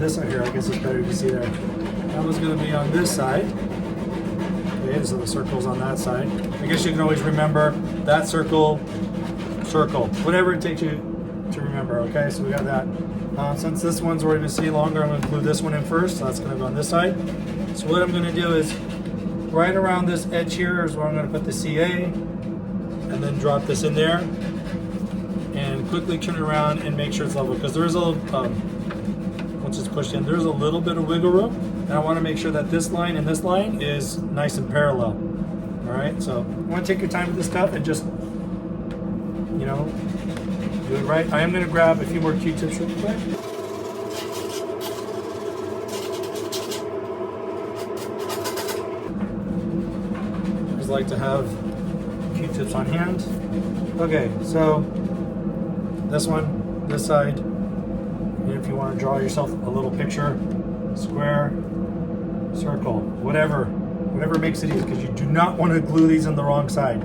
this side here. I guess it's better to see there. That was going to be on this side. Okay, so the circle's on that side. I guess you can always remember that circle, circle, whatever it takes you to remember. Okay, so we got that. Since this one's already to see longer, I'm going to glue this one in first. So that's going to go on this side. So what I'm going to do is right around this edge here is where I'm going to put the CA, and then drop this in there, and quickly turn it around and make sure it's level, because there is a once it's pushed in, there's a little bit of wiggle room, and I want to make sure that this line and this line is nice and parallel. All right, so you want to take your time with this stuff and just, you know, do it right. I am going to grab a few more Q-tips real quick. I just like to have Q-tips on hand. Okay, so this one, this side, and if you want to draw yourself a little picture, square, circle, whatever makes it easy, because you do not want to glue these on the wrong side.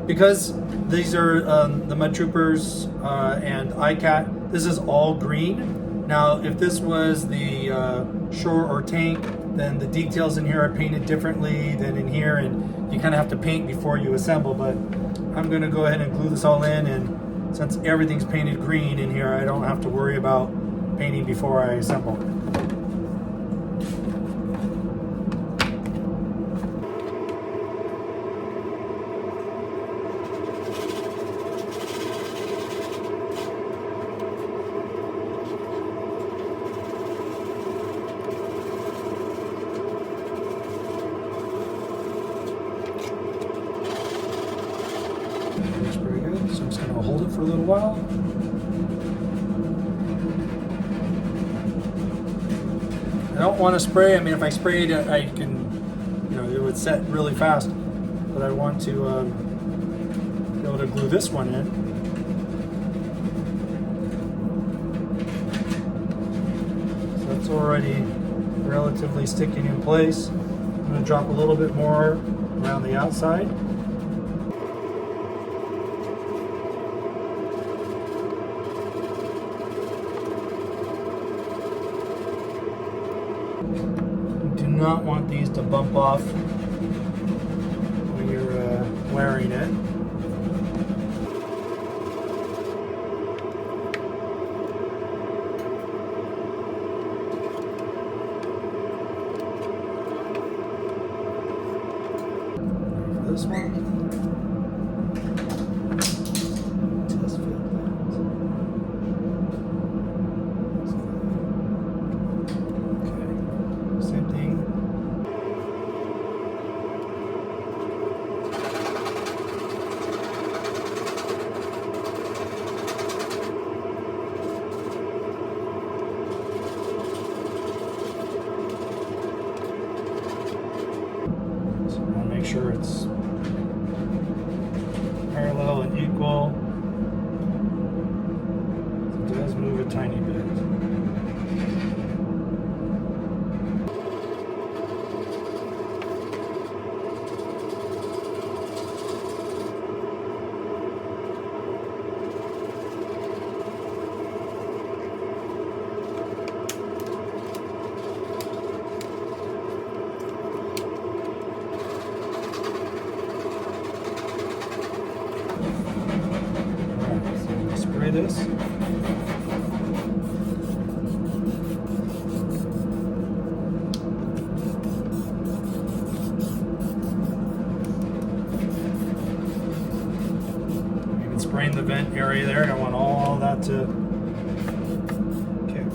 Because these are the Mud Troopers and ICAT, this is all green. Now, if this was the shore or tank, then the details in here are painted differently than in here, and you kind of have to paint before you assemble. But I'm going to go ahead and glue this all in, and since everything's painted green in here, I don't have to worry about painting before I assemble. Looks pretty good, so I'm just going to hold it for a little while. I don't want to spray. I mean, if I sprayed it, I can, you know, it would set really fast. But I want to be able to glue this one in. So it's already relatively sticking in place. I'm going to drop a little bit more around the outside. Do not want these to bump off when you're wearing it. For this one. Test fit that. Okay, same thing. So I want to make sure it's parallel and equal. It does move a tiny bit. Spray this. Even spraying the vent area there. I don't want all that to kick.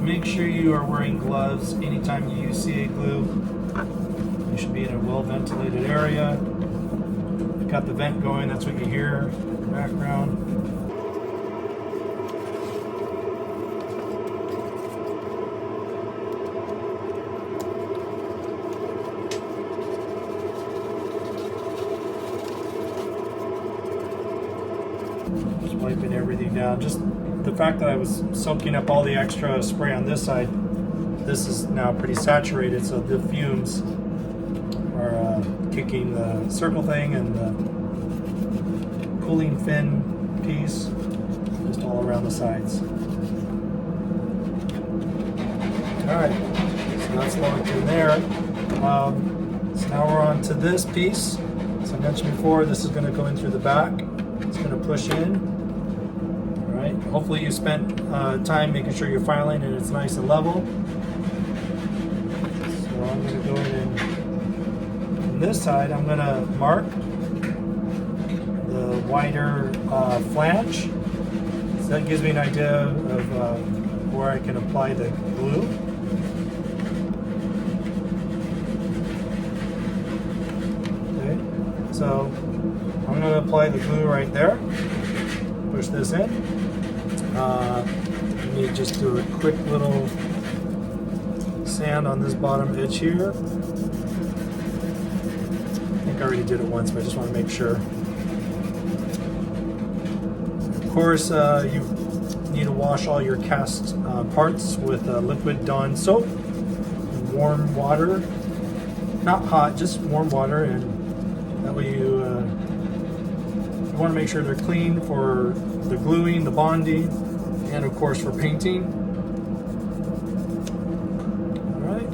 Make sure you are wearing gloves anytime you use CA glue. You should be in a well-ventilated area. You've got the vent going, that's what you hear in the background. Just wiping everything down. Just the fact that I was soaking up all the extra spray on this side, this is now pretty saturated, so the fumes are kicking the circle thing and the cooling fin piece just all around the sides. Alright, so that's locked in there. So now we're on to this piece. As I mentioned before, this is going to go in through the back. It's going to push in. Alright, hopefully you spent time making sure you're filing and it's nice and level. So I'm going to go in and on this side I'm going to mark the wider flange. So that gives me an idea of where I can apply the glue. So I'm going to apply the glue right there, push this in. Let me just do a quick little sand on this bottom edge here. I think I already did it once, but I just want to make sure. Of course, you need to wash all your cast parts with liquid Dawn soap and warm water. Not hot, just warm water, and that way you want to make sure they're clean for the gluing, the bonding, and of course for painting. Alright.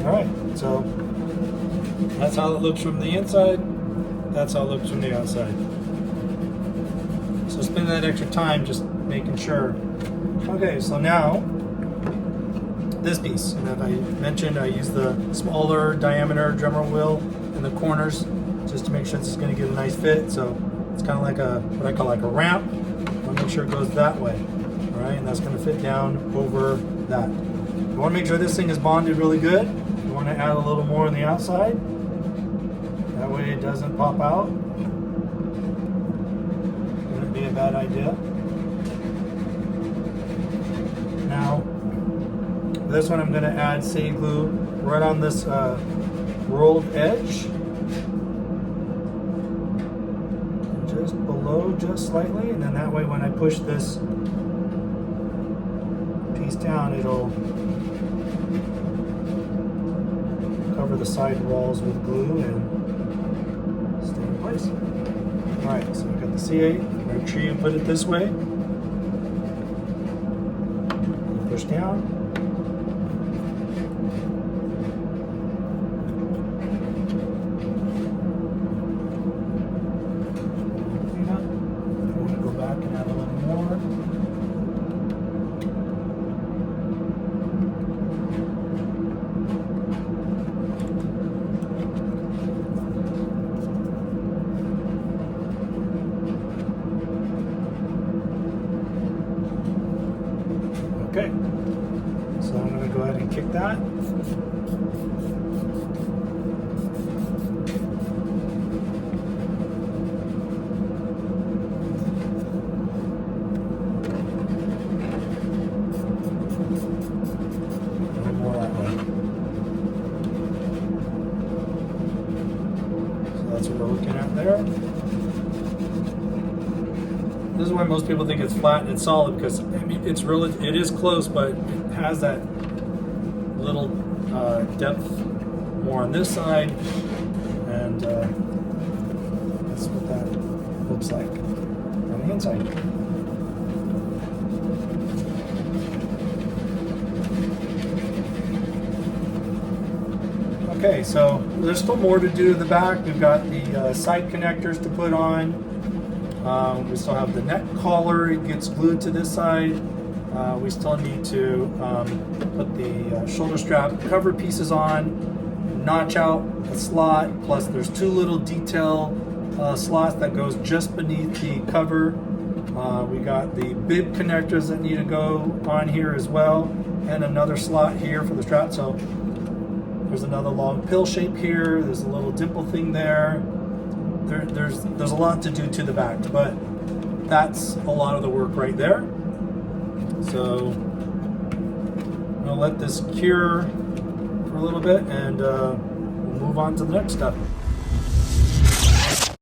Alright, so that's how it looks from the inside, that's how it looks from the outside. So spend that extra time just making sure. Okay, so now this piece, and as I mentioned, I use the smaller diameter drummer wheel in the corners just to make sure this is going to get a nice fit. So it's kind of like what I call like a ramp. I want to make sure it goes that way. All right, and that's going to fit down over that. You want to make sure this thing is bonded really good. You want to add a little more on the outside. That way it doesn't pop out. Wouldn't be a bad idea. Now, this one I'm going to add city glue right on this rolled edge. And just below, just slightly. And then that way when I push this piece down, it'll cover the side walls with glue and stay in place. Alright, so we've got the C8. Make sure you put it this way. Push down. Clean up. I'm going to go back and add a little more. Okay, so I'm going to go ahead and kick that. And more that way. So that's what we're looking at there. This is why most people think it's flat and it's solid, because I mean it is close, but it has that little depth more on this side, and that's what that looks like on the inside. Okay, so there's still more to do in the back. We've got the side connectors to put on. We still have the neck collar. It gets glued to this side. We still need to put the shoulder strap cover pieces on, notch out a slot, plus there's two little detail slots that goes just beneath the cover. We got the bib connectors that need to go on here as well, and another slot here for the strap. So there's another long pill shape here. There's a little dimple thing there. There's a lot to do to the back, but that's a lot of the work right there. So I'm gonna let this cure for a little bit, and we'll move on to the next step.